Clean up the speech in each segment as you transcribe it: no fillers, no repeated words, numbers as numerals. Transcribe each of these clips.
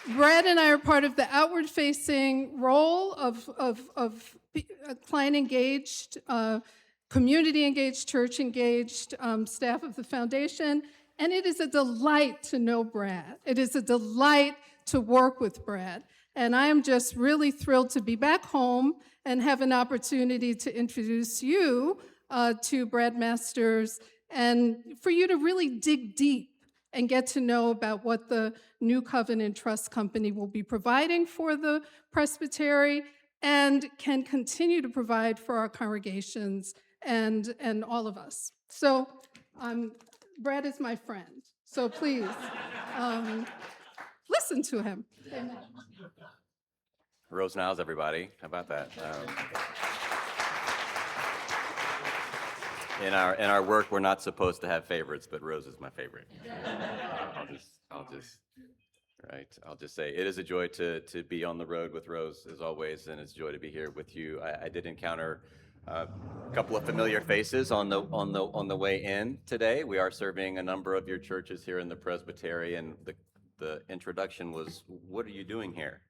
Brad and I are part of the outward-facing role of client engaged, community engaged, church engaged, staff of the foundation, and it is a delight to know Brad. It is a delight to work with Brad, and I am just really thrilled to be back home and have an opportunity to introduce you to Brad Masters and for you to really dig deep and get to know about what the New Covenant Trust Company will be providing for the presbytery and can continue to provide for our congregations and all of us. So Brad is my friend, so please listen to him. Amen. Rose Niles, everybody. How about that? In our work, we're not supposed to have favorites, but Rose is my favorite. I'll just say it is a joy to be on the road with Rose as always, and it's a joy to be here with you. I did encounter a couple of familiar faces on the way in today. We are serving a number of your churches here in the Presbytery, and the introduction was, "What are you doing here?"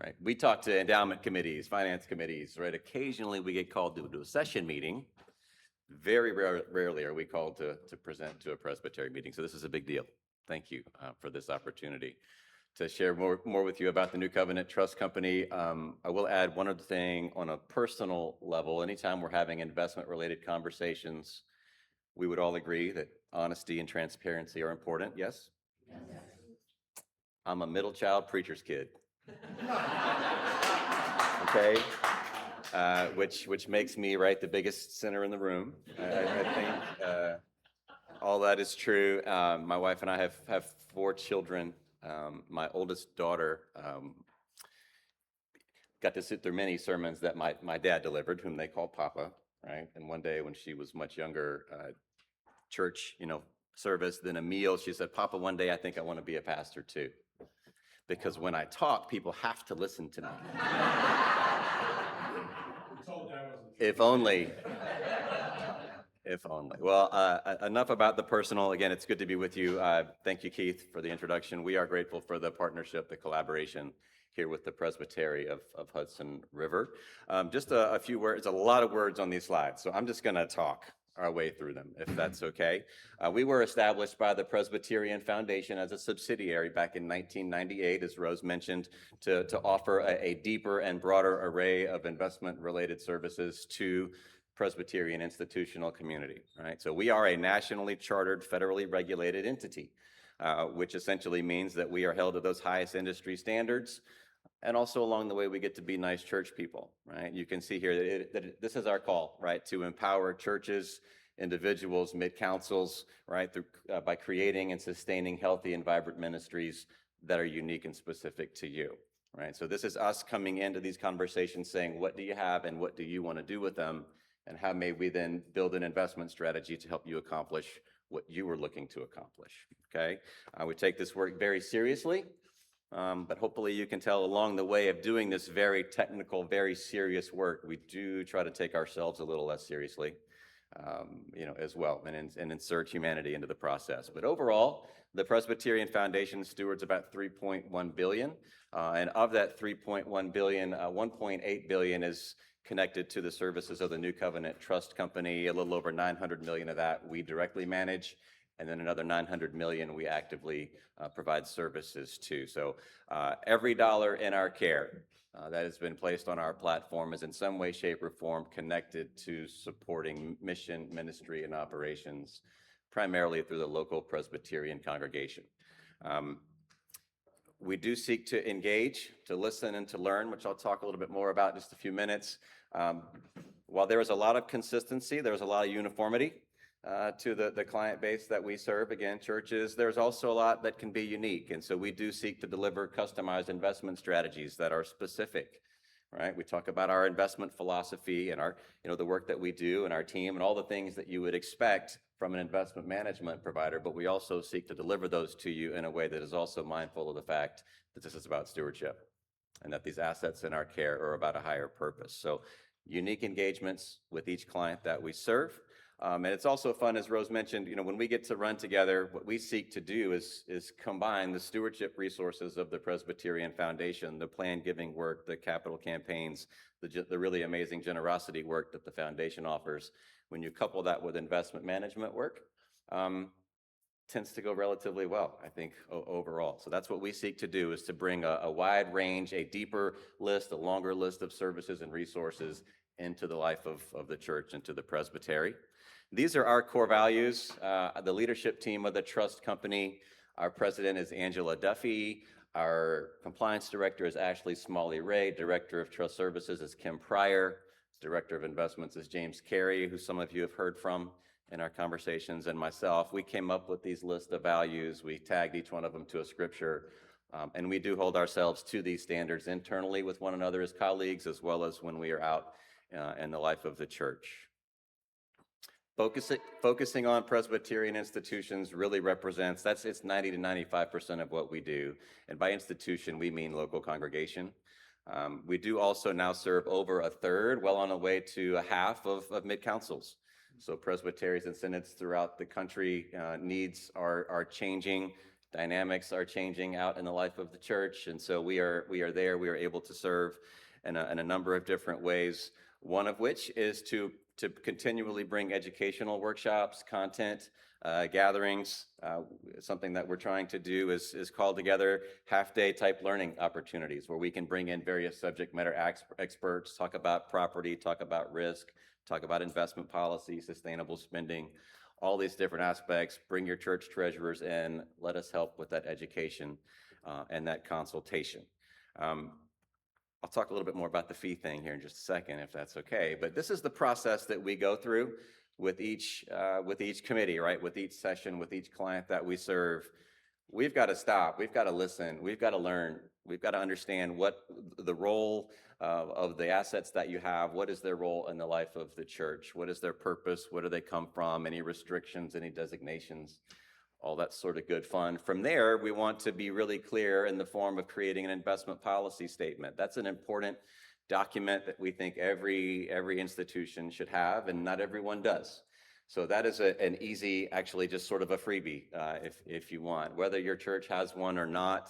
Right? We talk to endowment committees, finance committees, right? Occasionally we get called to do a session meeting. Very rarely are we called to present to a presbytery meeting. So this is a big deal. Thank you for this opportunity to share more with you about the New Covenant Trust Company. I will add one other thing on a personal level. Anytime we're having investment-related conversations, we would all agree that honesty and transparency are important. Yes? Yes. I'm a middle child preacher's kid. Okay? Which makes me, right, the biggest sinner in the room. I think all that is true. My wife and I have 4 children. My oldest daughter got to sit through many sermons that my dad delivered, whom they call Papa, right? And one day when she was much younger, church, service, then a meal, she said, "Papa, one day I think I want to be a pastor too. Because when I talk, people have to listen to me." If only. If only. Well, enough about the personal. Again, it's good to be with you. Thank you, Keith, for the introduction. We are grateful for the partnership, the collaboration here with the Presbytery of Hudson River. Just a few words, a lot of words on these slides, so I'm just going to talk our way through them, if that's okay. We were established by the Presbyterian Foundation as a subsidiary back in 1998, as Rose mentioned, to offer a deeper and broader array of investment-related services to Presbyterian institutional community, right? So we are a nationally chartered, federally regulated entity, which essentially means that we are held to those highest industry standards, and also along the way, we get to be nice church people, right? You can see here that this is our call, right? To empower churches, individuals, mid-councils, right? By creating and sustaining healthy and vibrant ministries that are unique and specific to you, right? So this is us coming into these conversations saying, what do you have and what do you want to do with them? And how may we then build an investment strategy to help you accomplish what you were looking to accomplish, okay? We take this work very seriously. But hopefully you can tell along the way of doing this very technical, very serious work, we do try to take ourselves a little less seriously, as well, and insert humanity into the process. But overall, the Presbyterian Foundation stewards about $3.1 billion, and of that $3.1 billion, $1.8 billion is connected to the services of the New Covenant Trust Company. A little over $900 million of that we directly manage, and then another $900 million we actively provide services to. So every dollar in our care that has been placed on our platform is in some way, shape, or form connected to supporting mission, ministry, and operations, primarily through the local Presbyterian congregation. We do seek to engage, to listen, and to learn, which I'll talk a little bit more about in just a few minutes. While there is a lot of consistency, there's a lot of uniformity to the client base that we serve, again, churches, there's also a lot that can be unique. And so we do seek to deliver customized investment strategies that are specific, right? We talk about our investment philosophy and our, the work that we do and our team and all the things that you would expect from an investment management provider, but we also seek to deliver those to you in a way that is also mindful of the fact that this is about stewardship and that these assets in our care are about a higher purpose. So unique engagements with each client that we serve. And it's also fun, as Rose mentioned, when we get to run together, what we seek to do is combine the stewardship resources of the Presbyterian Foundation, the planned giving work, the capital campaigns, the really amazing generosity work that the foundation offers. When you couple that with investment management work, tends to go relatively well, I think, overall. So that's what we seek to do, is to bring a wide range, a deeper list, a longer list of services and resources into the life of the church and to the presbytery. These are our core values. The leadership team of the Trust Company, our president is Angela Duffy. Our compliance director is Ashley Smalley-Ray. Director of Trust Services is Kim Pryor. Director of Investments is James Carey, who some of you have heard from in our conversations, and myself. We came up with these lists of values. We tagged each one of them to a scripture, and we do hold ourselves to these standards internally with one another as colleagues, as well as when we are out in the life of the church. Focusing on Presbyterian institutions really represents, it's 90 to 95% of what we do. And by institution, we mean local congregation. We do also now serve over a third, well on the way to a half of mid-councils. So presbyteries and synods throughout the country, needs are changing, dynamics are changing out in the life of the church. And so we are there, we are able to serve in a number of different ways. One of which is to continually bring educational workshops, content, gatherings. Something that we're trying to do is call together half-day type learning opportunities where we can bring in various subject matter experts, talk about property, talk about risk, talk about investment policy, sustainable spending, all these different aspects. Bring your church treasurers in, let us help with that education and that consultation. I'll talk a little bit more about the fee thing here in just a second, if that's okay. But this is the process that we go through with each committee, right? With each session, with each client that we serve. We've got to stop. We've got to listen. We've got to learn. We've got to understand what the role of the assets that you have. What is their role in the life of the church? What is their purpose? Where do they come from? Any restrictions? Any designations? All that sort of good fun. From there, we want to be really clear in the form of creating an investment policy statement. That's an important document that we think every institution should have, and not everyone does. So that is an easy, actually just sort of a freebie if you want. Whether your church has one or not,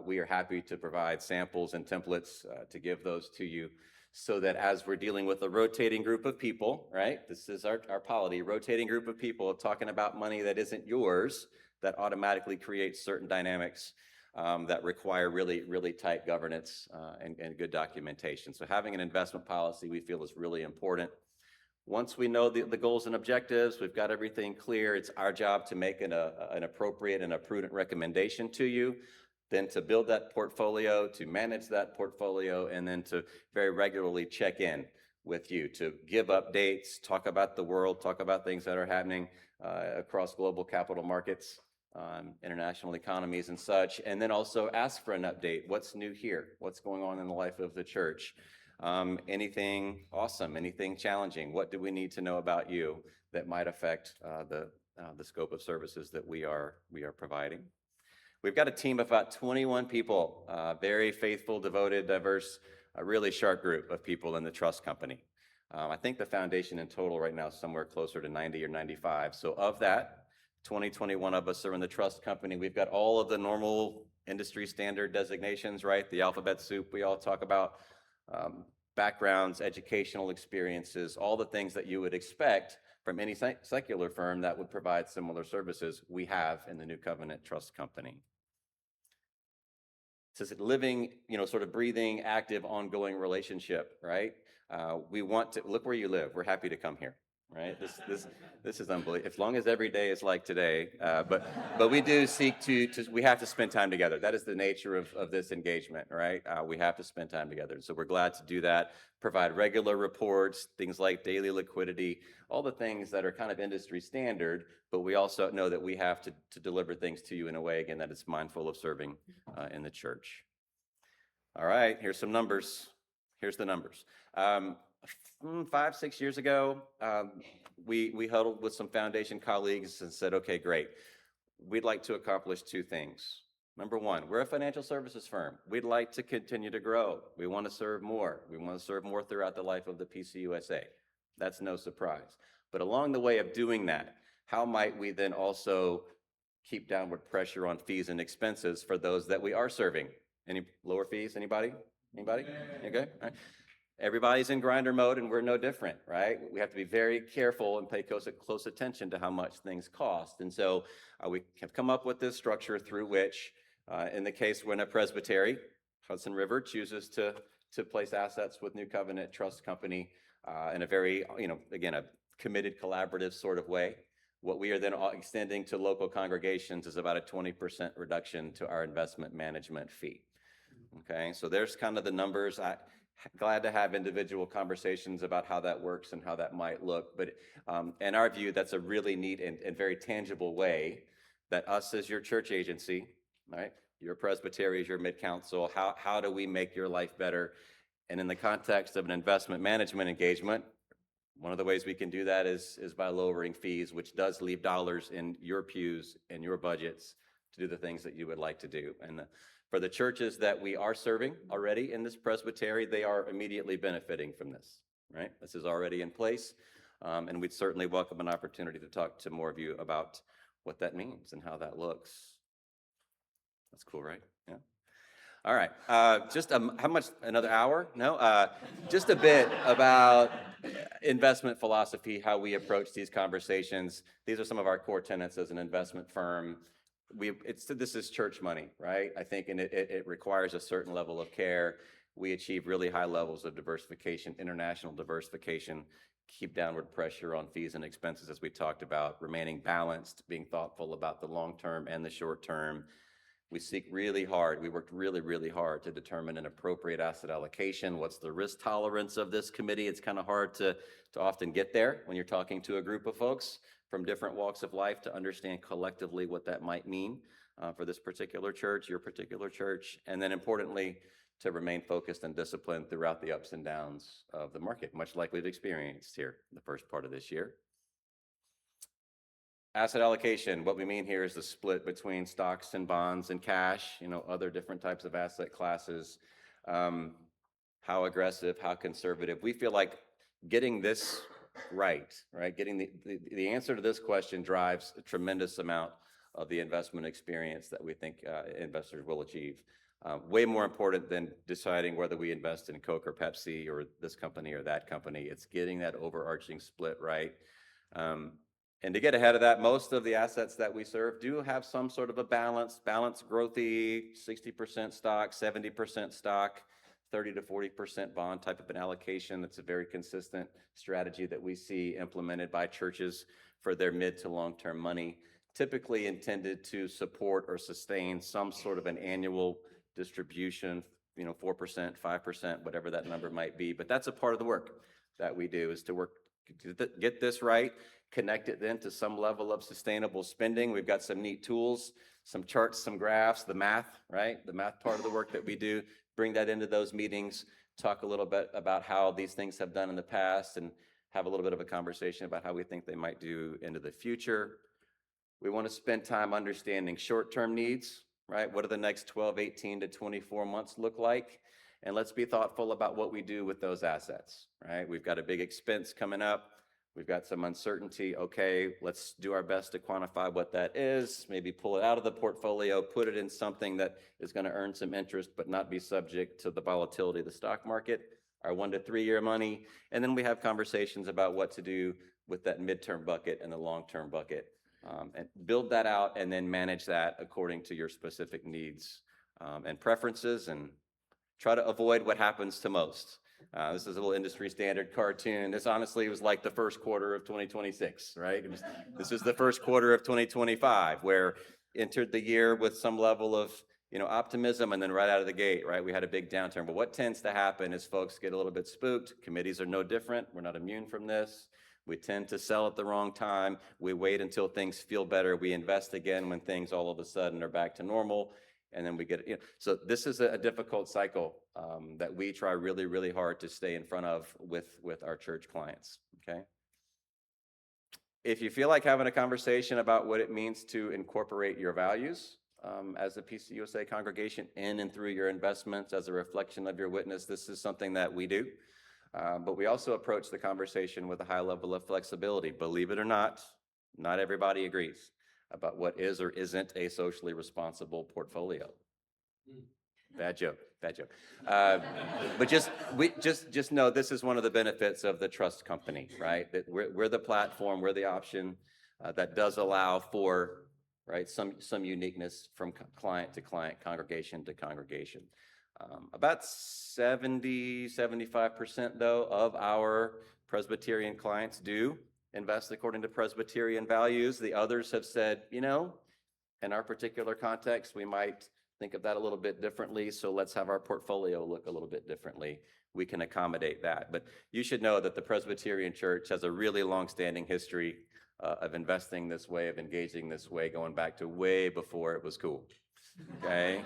we are happy to provide samples and templates to give those to you, so that as we're dealing with a rotating group of people, right? This is our polity, rotating group of people talking about money that isn't yours, that automatically creates certain dynamics that require really, really tight governance and good documentation. So having an investment policy, we feel, is really important. Once we know the goals and objectives, we've got everything clear, it's our job to make an appropriate and a prudent recommendation to you, then to build that portfolio, to manage that portfolio, and then to very regularly check in with you, to give updates, talk about the world, talk about things that are happening across global capital markets, international economies and such, and then also ask for an update. What's new here? What's going on in the life of the church? Anything awesome, anything challenging? What do we need to know about you that might affect the scope of services that we are providing? We've got a team of about 21 people, very faithful, devoted, diverse, a really sharp group of people in the Trust Company. I think the foundation in total right now is somewhere closer to 90 or 95. So of that, 21 of us are in the Trust Company. We've got all of the normal industry standard designations, right? The alphabet soup we all talk about. Backgrounds, educational experiences, all the things that you would expect from any secular firm that would provide similar services, we have in the New Covenant Trust Company. It says living, sort of breathing, active, ongoing relationship, right? We want to, look where you live. We're happy to come here, right? This is unbelievable. As long as every day is like today, but we do seek we have to spend time together. That is the nature of this engagement, right? We have to spend time together. So we're glad to do that, provide regular reports, things like daily liquidity, all the things that are kind of industry standard, but we also know that we have to deliver things to you in a way, again, that is mindful of serving in the church. All right, here's some numbers. Here's the numbers. 5-6 years ago, we huddled with some foundation colleagues and said, okay, great. We'd like to accomplish two things. Number one, we're a financial services firm. We'd like to continue to grow. We want to serve more. We want to serve more throughout the life of the PCUSA. That's no surprise. But along the way of doing that, how might we then also keep downward pressure on fees and expenses for those that we are serving? Any lower fees? Anybody? Anybody? Okay. All right. Everybody's in grinder mode and we're no different, right? We have to be very careful and pay close attention to how much things cost. And so we have come up with this structure through which, in the case when a presbytery, Hudson River, chooses to place assets with New Covenant Trust Company in a very, again, a committed collaborative sort of way. What we are then extending to local congregations is about a 20% reduction to our investment management fee. Okay, so there's kind of the numbers. I'm glad to have individual conversations about how that works and how that might look. But in our view, that's a really neat and very tangible way that us as your church agency, right? Your presbytery is your mid-council. How do we make your life better? And in the context of an investment management engagement, one of the ways we can do that is by lowering fees, which does leave dollars in your pews and your budgets to do the things that you would like to do. And for the churches that we are serving already in this presbytery, they are immediately benefiting from this, right? This is already in place. And we'd certainly welcome an opportunity to talk to more of you about what that means and how that looks. That's cool, right? Yeah. All right. Just how much? Another hour? No. Just a bit about investment philosophy, how we approach these conversations. These are some of our core tenets as an investment firm. This is church money, right? I think, and it requires a certain level of care. We achieve really high levels of diversification, international diversification, keep downward pressure on fees and expenses, as we talked about, remaining balanced, being thoughtful about the long term and the short term. We seek really hard. We worked really, really hard to determine an appropriate asset allocation. What's the risk tolerance of this committee? It's kind of hard to often get there when you're talking to a group of folks from different walks of life to understand collectively what that might mean for this particular church, your particular church, and then importantly, to remain focused and disciplined throughout the ups and downs of the market, much like we've experienced here in the first part of this year. Asset allocation, what we mean here is the split between stocks and bonds and cash, other different types of asset classes. How aggressive, how conservative. We feel like getting this right? Getting the answer to this question drives a tremendous amount of the investment experience that we think investors will achieve. Way more important than deciding whether we invest in Coke or Pepsi or this company or that company. It's getting that overarching split right. And to get ahead of that, most of the assets that we serve do have some sort of a balanced growthy, 60% stock, 70% stock, 30 to 40% bond type of an allocation. That's a very consistent strategy that we see implemented by churches for their mid to long-term money, typically intended to support or sustain some sort of an annual distribution, 4%, 5%, whatever that number might be. But that's a part of the work that we do, is to work to get this right, connect it then to some level of sustainable spending. We've got some neat tools, some charts, some graphs, the math, right? The math part of the work that we do, bring that into those meetings, talk a little bit about how these things have done in the past, and have a little bit of a conversation about how we think they might do into the future. We want to spend time understanding short-term needs, right? What do the next 12, 18 to 24 months look like? And let's be thoughtful about what we do with those assets, right? We've got a big expense coming up. We've got some uncertainty. Okay, let's do our best to quantify what that is, maybe pull it out of the portfolio, put it in something that is going to earn some interest but not be subject to the volatility of the stock market, our 1 to 3 year money. And then we have conversations about what to do with that midterm bucket and the long-term bucket, and build that out and then manage that according to your specific needs and preferences, and try to avoid what happens to most. This is a little industry standard cartoon. This honestly was like the first quarter of 2026, right? This is the first quarter of 2025, where entered the year with some level of optimism, and then right out of the gate, right, we had a big downturn. But what tends to happen is folks get a little bit spooked. Committees are no different. We're not immune from this. We tend to sell at the wrong time. We wait until things feel better. We invest again when things all of a sudden are back to normal. And then we get, so this is a difficult cycle that we try really, really hard to stay in front of with our church clients, okay? If you feel like having a conversation about what it means to incorporate your values as a PCUSA congregation in and through your investments as a reflection of your witness, this is something that we do. But we also approach the conversation with a high level of flexibility. Believe it or not everybody agrees about what is or isn't a socially responsible portfolio. Bad joke, bad joke. But just know this is one of the benefits of the trust company, right? That we're the platform, we're the option that does allow for, right, some uniqueness from client to client, congregation to congregation. About 75% though of our Presbyterian clients do invest according to Presbyterian values. The others have said, in our particular context, we might think of that a little bit differently, so let's have our portfolio look a little bit differently. We can accommodate that. But you should know that the Presbyterian Church has a really long-standing history of investing this way, of engaging this way, going back to way before it was cool. Okay?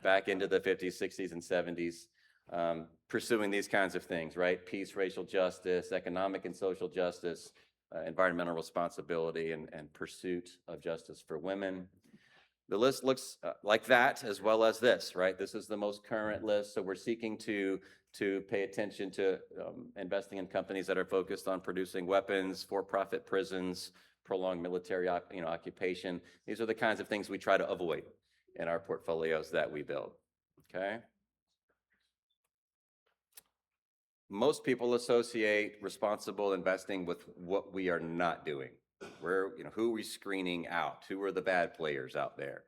Back into the 50s, 60s, and 70s, pursuing these kinds of things, right? Peace, racial justice, economic and social justice, environmental responsibility, and pursuit of justice for women. The list looks like that, as well as this, right? This is the most current list, so we're seeking to pay attention to investing in companies that are focused on producing weapons, for-profit prisons, prolonged military occupation. These are the kinds of things we try to avoid in our portfolios that we build, okay? Most people associate responsible investing with what we are not doing. Who are we screening out? Who are the bad players out there?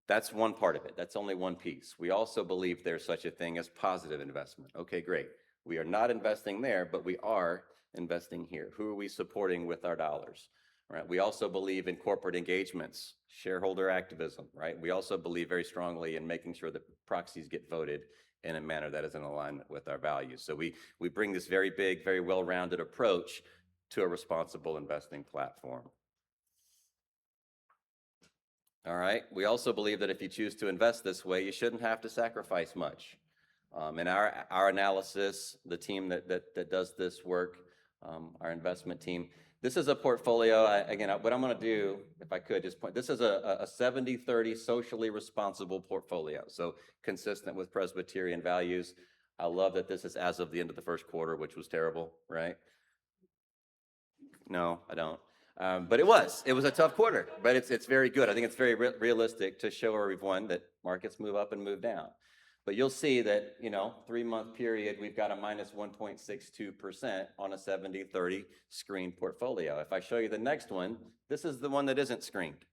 That's one part of it. That's only one piece. We also believe there's such a thing as positive investment. Okay, great. We are not investing there, but we are investing here. Who are we supporting with our dollars? Right? We also believe in corporate engagements, shareholder activism, right? We also believe very strongly in making sure that proxies get voted in a manner that is in alignment with our values. So we bring this very big, very well-rounded approach to a responsible investing platform. All right. We also believe that if you choose to invest this way, you shouldn't have to sacrifice much. In our analysis, the team that does this work, our investment team, this is a portfolio. Again, what I'm going to do, if I could just point, this is a 70-30 socially responsible portfolio. So consistent with Presbyterian values. I love that this is as of the end of the first quarter, which was terrible, right? No, I don't. But it was a tough quarter, but it's very good. I think it's very realistic to show where we've won, that markets move up and move down. But you'll see that, 3-month period, we've got a minus 1.62% on a 70-30 screened portfolio. If I show you the next one, this is the one that isn't screened,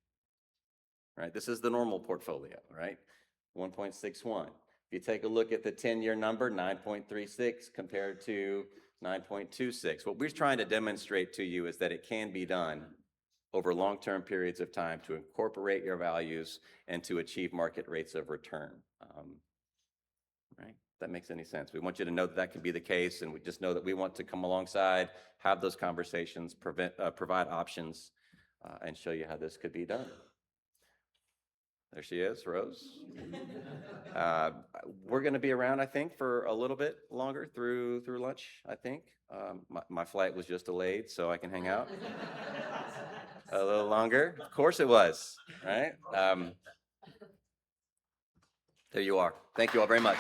right? This is the normal portfolio, right? 1.61. If you take a look at the 10-year number, 9.36 compared to 9.26. What we're trying to demonstrate to you is that it can be done over long-term periods of time to incorporate your values and to achieve market rates of return. Right? If that makes any sense. We want you to know that that can be the case, and we just know that we want to come alongside, have those conversations, provide options, and show you how this could be done. There she is, Rose. We're going to be around, I think, for a little bit longer through lunch, I think. My flight was just delayed, so I can hang out a little longer. Of course it was, right? There you are. Thank you all very much.